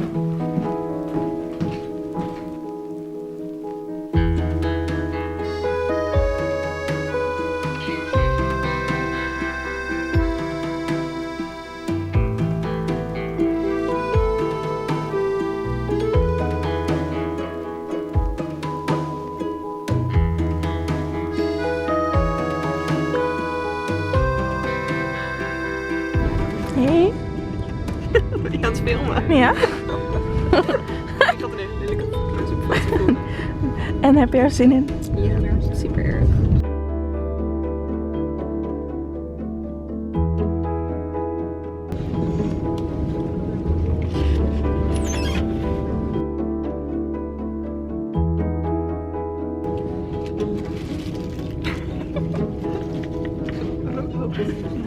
Hey. Ben je aan het filmen? Ja. Ik had een hele lelijke foto. En heb je er zin in? Ja, super erg.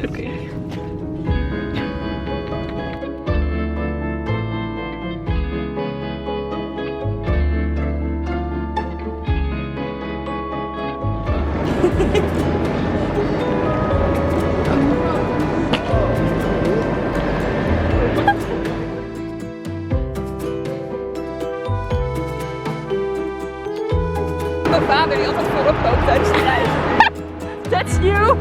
Oké. Mijn vader die altijd voorop loopt tijdens de reis. That's you!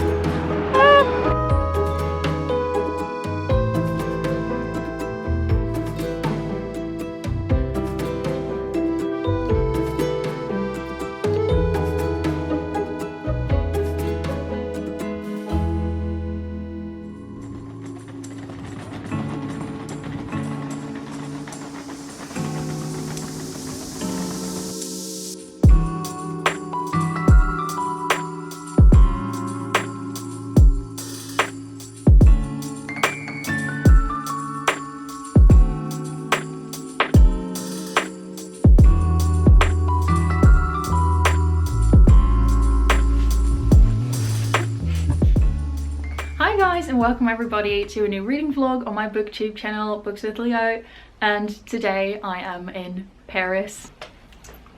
Hi guys, and welcome everybody to a new reading vlog on my booktube channel, Books with Leo. And today I am in Paris.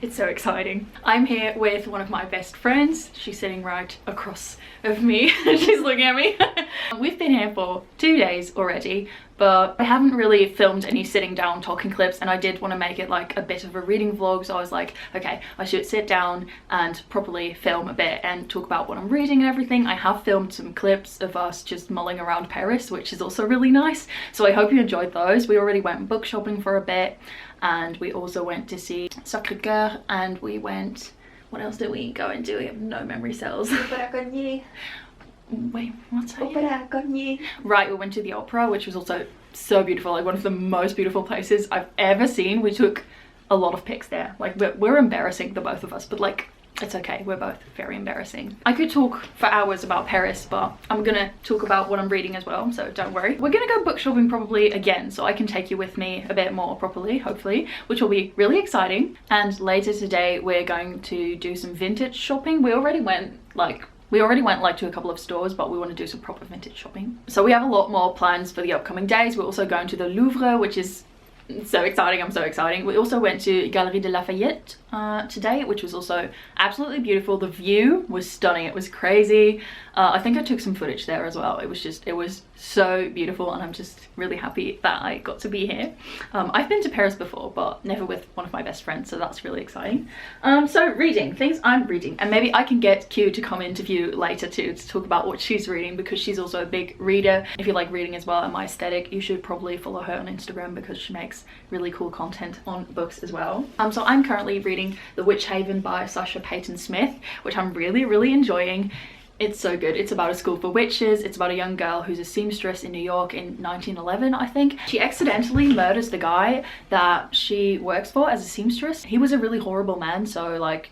It's so exciting. I'm here with one of my best friends. She's sitting right across of me. She's looking at me. We've been here for 2 days already, but I haven't really filmed any sitting down talking clips, and I did want to make it like a bit of a reading vlog, so I was like, okay, I should sit down and properly film a bit and talk about what I'm reading and everything. I have filmed some clips of us just mulling around Paris, which is also really nice, so I hope you enjoyed those. We already went book shopping for a bit, and we also went to see Sacré-Cœur, and we went, what else did we go and do? We have no memory cells. Wait, what's that? Right, we went to the opera, which was also so beautiful, like one of the most beautiful places I've ever seen. We took a lot of pics there. Like we're embarrassing, the both of us, but like it's okay, we're both very embarrassing. I could talk for hours about Paris, but I'm gonna talk about what I'm reading as well, so don't worry. We're gonna go book shopping probably again, so I can take you with me a bit more properly, hopefully, which will be really exciting. And later today we're going to do some vintage shopping. We already went like to a couple of stores, but we want to do some proper vintage shopping. So we have a lot more plans for the upcoming days. We're also going to the Louvre, which is so exciting. I'm so excited. We also went to Galerie de Lafayette today, which was also absolutely beautiful. The view was stunning. It was crazy. I think I took some footage there as well. It was so beautiful, and I'm just really happy that I got to be here. I've been to Paris before, but never with one of my best friends, so that's really exciting. So reading, things I'm reading, and maybe I can get Q to come interview later too, to talk about what she's reading, because she's also a big reader. If you like reading as well and my aesthetic, you should probably follow her on Instagram, because she makes really cool content on books as well. So I'm currently reading The Witch Haven by Sasha Payton Smith, which I'm really enjoying. It's so good. It's about a school for witches. It's about a young girl who's a seamstress in New York in 1911, I think. She accidentally murders the guy that she works for as a seamstress. He was a really horrible man, so like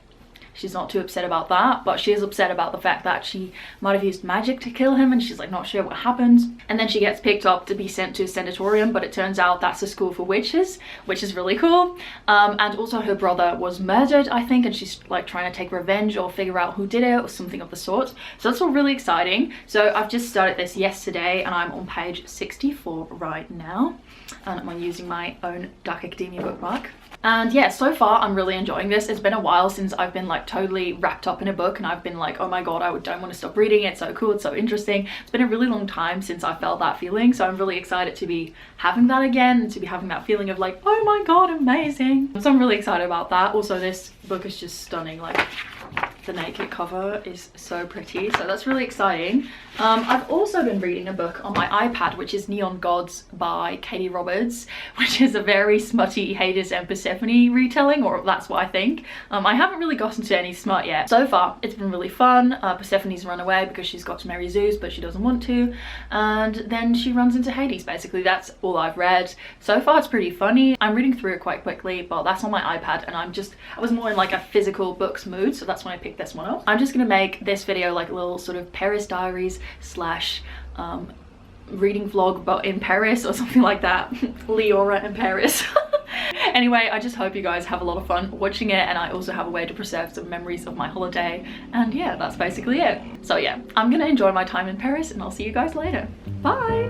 she's not too upset about that, but she is upset about the fact that she might have used magic to kill him, and she's like not sure what happened. And then she gets picked up to be sent to a sanatorium, but it turns out that's a school for witches, which is really cool. And also her brother was murdered, I think, and she's like trying to take revenge or figure out who did it or something of the sort. So that's all really exciting. So I've just started this yesterday, and I'm on page 64 right now, and I'm using my own Dark Academia bookmark. And yeah, so far I'm really enjoying this. It's been a while since I've been like totally wrapped up in a book and I've been like, oh my god, I don't want to stop reading it. It's so cool, it's so interesting. It's been a really long time since I felt that feeling, so I'm really excited to be having that again and to be having that feeling of like, oh my god, amazing. So I'm really excited about that. Also, this book is just stunning. Like, the naked cover is so pretty, so that's really exciting. I've also been reading a book on my iPad, which is Neon Gods by Katie Roberts, which is a very smutty Hades and Persephone retelling, or that's what I think. I haven't really gotten to any smut yet. So far it's been really fun. Persephone's run away because she's got to marry Zeus, but she doesn't want to, and then she runs into Hades. Basically, that's all I've read. So far it's pretty funny. I'm reading through it quite quickly, but that's on my iPad, and I was more in like a physical books mood, so that's when I picked this one up. I'm just gonna make this video like a little sort of Paris diaries slash reading vlog, but in Paris or something like that. Leora in Paris. Anyway, I just hope you guys have a lot of fun watching it, and I also have a way to preserve some memories of my holiday, and yeah, that's basically it. So yeah, I'm gonna enjoy my time in Paris, and I'll see you guys later. Bye.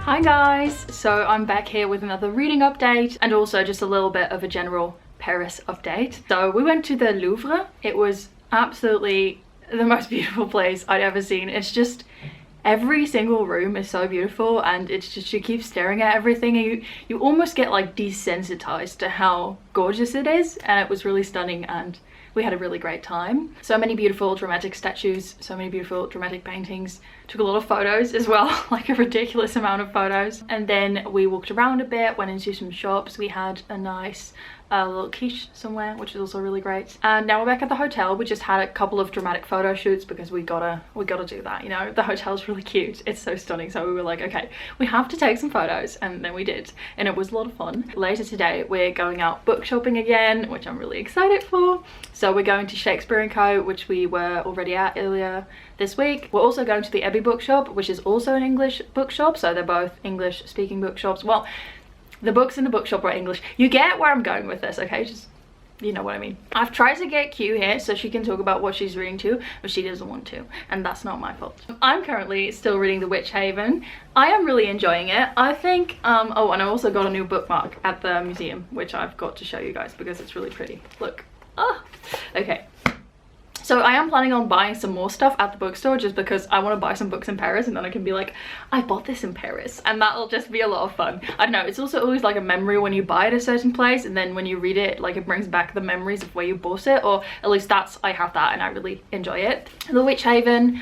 Hi guys, so I'm back here with another reading update and also just a little bit of a general Paris update. So we went to the Louvre. It was absolutely the most beautiful place I'd ever seen. It's just every single room is so beautiful, and it's just, you keep staring at everything and you almost get like desensitized to how gorgeous it is, and it was really stunning and we had a really great time. So many beautiful dramatic statues, so many beautiful dramatic paintings. Took a lot of photos as well, like a ridiculous amount of photos. And then we walked around a bit, went into some shops. We had a nice little quiche somewhere, which is also really great. And now we're back at the hotel. We just had a couple of dramatic photo shoots because we gotta do that, you know. The hotel's really cute, it's so stunning, so we were like, okay, we have to take some photos, and then we did, and it was a lot of fun. Later today we're going out book shopping again, which I'm really excited for. So we're going to Shakespeare & Co, which we were already at earlier this week. We're also going to the Abbey bookshop, which is also an English bookshop, so they're both English speaking bookshops. Well, the books in the bookshop are English. You get where I'm going with this, okay? Just, you know what I mean. I've tried to get Q here so she can talk about what she's reading too, but she doesn't want to, and that's not my fault. I'm currently still reading The Witch Haven. I am really enjoying it. I think, oh, and I also got a new bookmark at the museum, which I've got to show you guys because it's really pretty. Look. Ah, okay. So I am planning on buying some more stuff at the bookstore just because I want to buy some books in Paris, and then I can be like, I bought this in Paris, and that'll just be a lot of fun. I don't know, it's also always like a memory when you buy at a certain place, and then when you read it, like it brings back the memories of where you bought it, or at least I have that and I really enjoy it. The Witch Haven,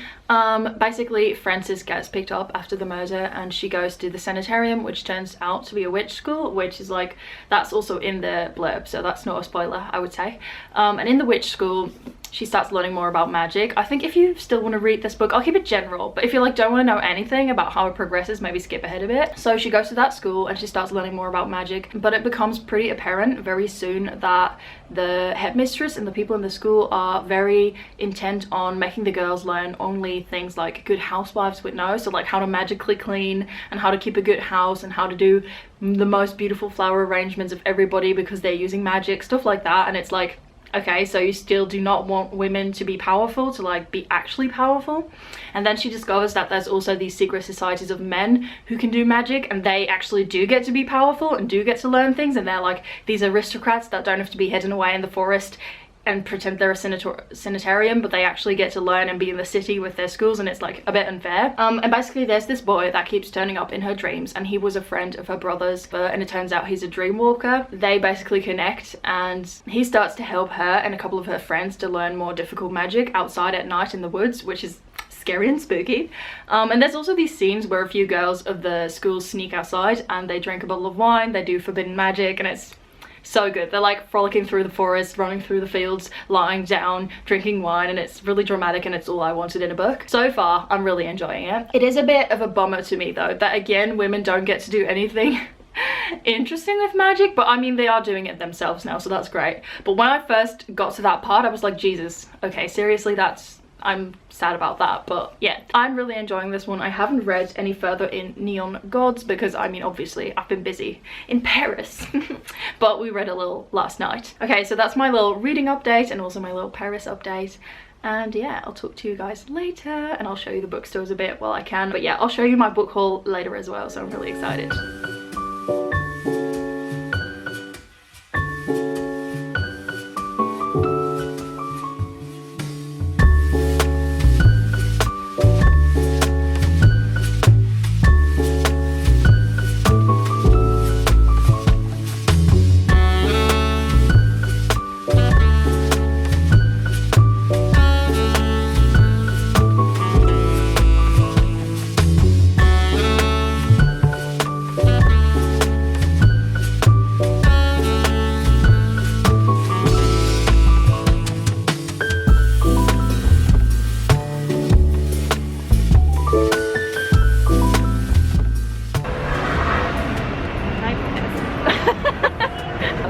basically Frances gets picked up after the murder and she goes to the sanitarium, which turns out to be a witch school, which is like, that's also in the blurb, so that's not a spoiler, I would say. And in the witch school, she starts learning more about magic. I think if you still want to read this book, I'll keep it general, but if you like don't want to know anything about how it progresses, maybe skip ahead a bit. So she goes to that school and she starts learning more about magic, but it becomes pretty apparent very soon that the headmistress and the people in the school are very intent on making the girls learn only things like good housewives would know, so like how to magically clean and how to keep a good house and how to do the most beautiful flower arrangements of everybody because they're using magic, stuff like that. And it's like, okay, so you still do not want women to be powerful, to like be actually powerful. And then she discovers that there's also these secret societies of men who can do magic, and they actually do get to be powerful and do get to learn things, and they're like these aristocrats that don't have to be hidden away in the forest and pretend they're a sanitarium, but they actually get to learn and be in the city with their schools, and it's like a bit unfair. And basically there's this boy that keeps turning up in her dreams, and he was a friend of her brother's, and it turns out he's a dream walker. They basically connect, and he starts to help her and a couple of her friends to learn more difficult magic outside at night in the woods, which is scary and spooky. And there's also these scenes where a few girls of the school sneak outside and they drink a bottle of wine, they do forbidden magic, and it's so good. They're like frolicking through the forest, running through the fields, lying down, drinking wine, and it's really dramatic, and it's all I wanted in a book. So far, I'm really enjoying it. It is a bit of a bummer to me though, that again, women don't get to do anything interesting with magic, but I mean, they are doing it themselves now, so that's great. But when I first got to that part, I was like, Jesus, okay, seriously, I'm sad about that. But yeah, I'm really enjoying this one. I haven't read any further in Neon Gods because, I mean, obviously I've been busy in Paris, but we read a little last night. Okay, so that's my little reading update and also my little Paris update. And yeah, I'll talk to you guys later and I'll show you the bookstores a bit while I can. But yeah, I'll show you my book haul later as well, so I'm really excited.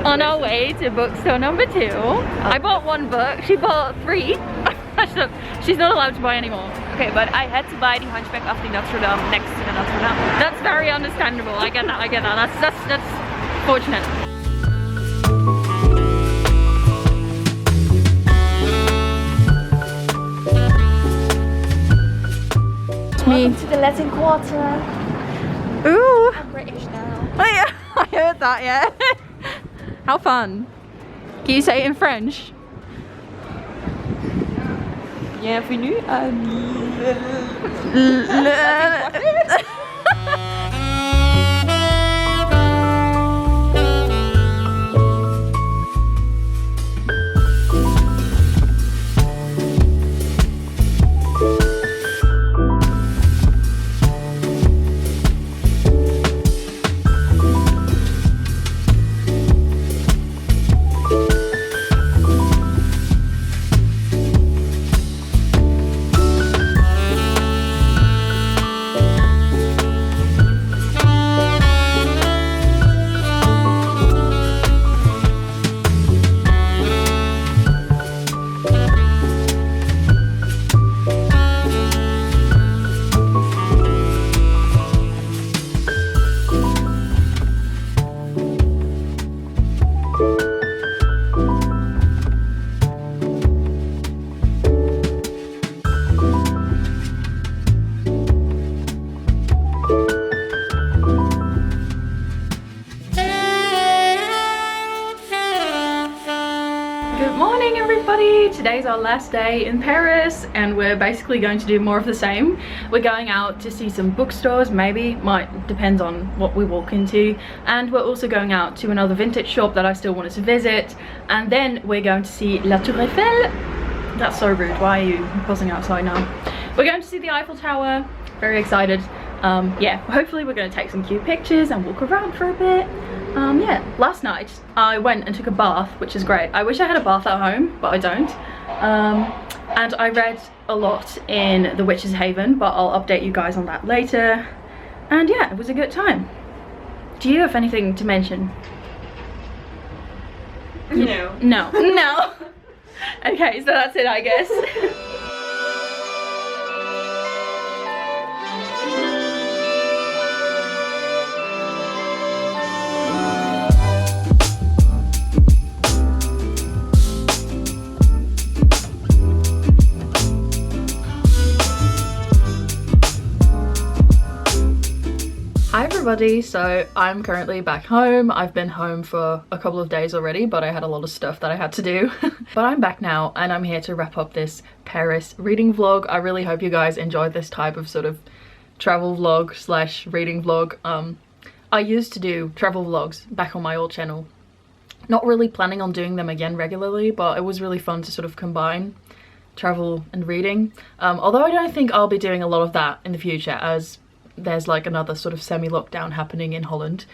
On our way to bookstore number 2. I bought 1 book, she bought 3. She's not allowed to buy anymore. Okay, but I had to buy the Hunchback of the Notre Dame next to the Notre Dame. That's very understandable. I get that, I get that. That's fortunate. Me. To the Latin Quarter. Ooh. I'm British now. Oh yeah, I heard that, yeah. How fun. Can you say it in French? Bienvenue à Today's our last day in Paris and we're basically going to do more of the same. We're going out to see some bookstores, maybe, depends on what we walk into, and we're also going out to another vintage shop that I still wanted to visit, and then we're going to see La Tour Eiffel. That's so rude, why are you pausing outside now? We're going to see the Eiffel Tower, very excited. Yeah, hopefully we're going to take some cute pictures and walk around for a bit. Yeah, last night I went and took a bath, which is great. I wish I had a bath at home, but I don't. And I read a lot in The Witch's Haven, but I'll update you guys on that later. And yeah, it was a good time. Do you have anything to mention? No. No. No. Okay, so that's it, I guess. Hi everybody, so I'm currently back home. I've been home for a couple of days already, but I had a lot of stuff that I had to do. But I'm back now and I'm here to wrap up this Paris reading vlog. I really hope you guys enjoyed this type of sort of travel vlog slash reading vlog. I used to do travel vlogs back on my old channel. Not really planning on doing them again regularly, but it was really fun to sort of combine travel and reading. Although I don't think I'll be doing a lot of that in the future, as there's like another sort of semi-lockdown happening in Holland,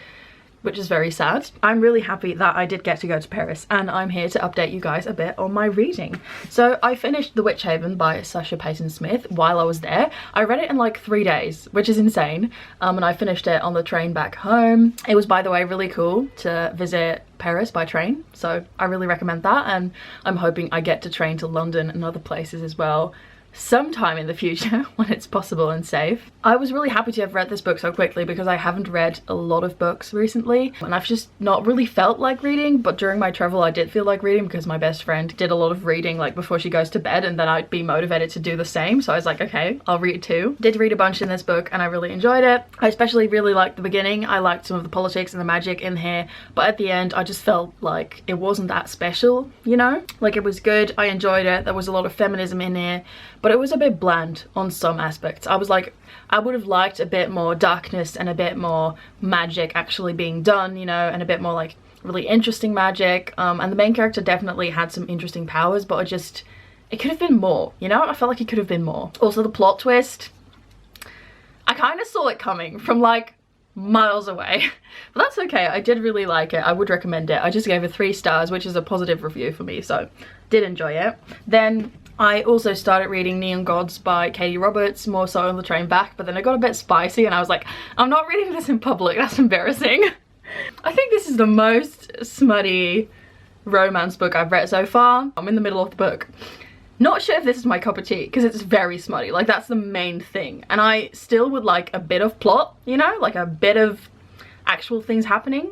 which is very sad. I'm really happy that I did get to go to Paris, and I'm here to update you guys a bit on my reading. So I finished The Witch Haven by Sasha Payton Smith while I was there. I read it in like 3 days, which is insane, and I finished it on the train back home. It was, by the way, really cool to visit Paris by train, so I really recommend that, and I'm hoping I get to train to London and other places as well sometime in the future when it's possible and safe. I was really happy to have read this book so quickly because I haven't read a lot of books recently and I've just not really felt like reading, but during my travel I did feel like reading because my best friend did a lot of reading like before she goes to bed, and then I'd be motivated to do the same, so I was like, okay, I'll read too. Did read a bunch in this book and I really enjoyed it. I especially really liked the beginning. I liked some of the politics and the magic in here, but at the end I just felt like it wasn't that special, you know? Like, it was good, I enjoyed it, there was a lot of feminism in here, but it was a bit bland on some aspects. I was like, I would have liked a bit more darkness and a bit more magic actually being done, you know, and a bit more like really interesting magic. And the main character definitely had some interesting powers, but it could have been more, you know? I felt like it could have been more. Also, the plot twist, I kind of saw it coming from like miles away, but that's okay. I did really like it. I would recommend it. I just gave it 3 stars, which is a positive review for me, so did enjoy it. Then I also started reading Neon Gods by Katie Roberts, more so on the train back, but then it got a bit spicy and I was like, I'm not reading this in public, that's embarrassing. I think this is the most smutty romance book I've read so far. I'm in the middle of the book. Not sure if this is my cup of tea because it's very smutty, like that's the main thing. And I still would like a bit of plot, you know, like a bit of actual things happening.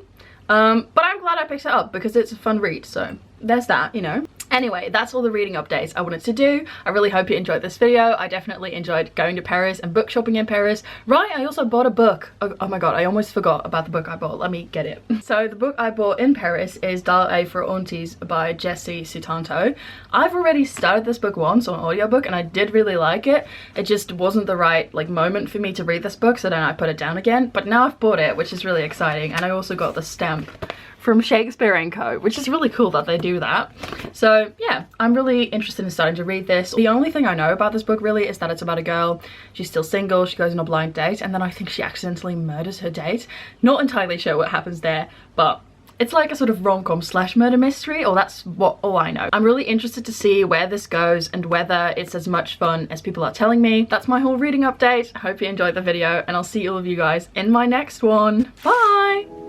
But I'm glad I picked it up because it's a fun read, so there's that, you know. Anyway, that's all the reading updates I wanted to do. I really hope you enjoyed this video. I definitely enjoyed going to Paris and book shopping in Paris. Right, I also bought a book. Oh my god, I almost forgot about the book I bought. Let me get it. So the book I bought in Paris is Dal A for Aunties by Jessie Sutanto. I've already started this book once on audiobook and I did really like it. It just wasn't the right like moment for me to read this book, so then I put it down again. But now I've bought it, which is really exciting, and I also got the stamp from Shakespeare & Co, which is really cool that they do that. So yeah, I'm really interested in starting to read this. The only thing I know about this book really is that it's about a girl. She's still single, she goes on a blind date, and then I think she accidentally murders her date. Not entirely sure what happens there, but it's like a sort of rom-com slash murder mystery, or that's all I know. I'm really interested to see where this goes and whether it's as much fun as people are telling me. That's my whole reading update. I hope you enjoyed the video, and I'll see all of you guys in my next one. Bye!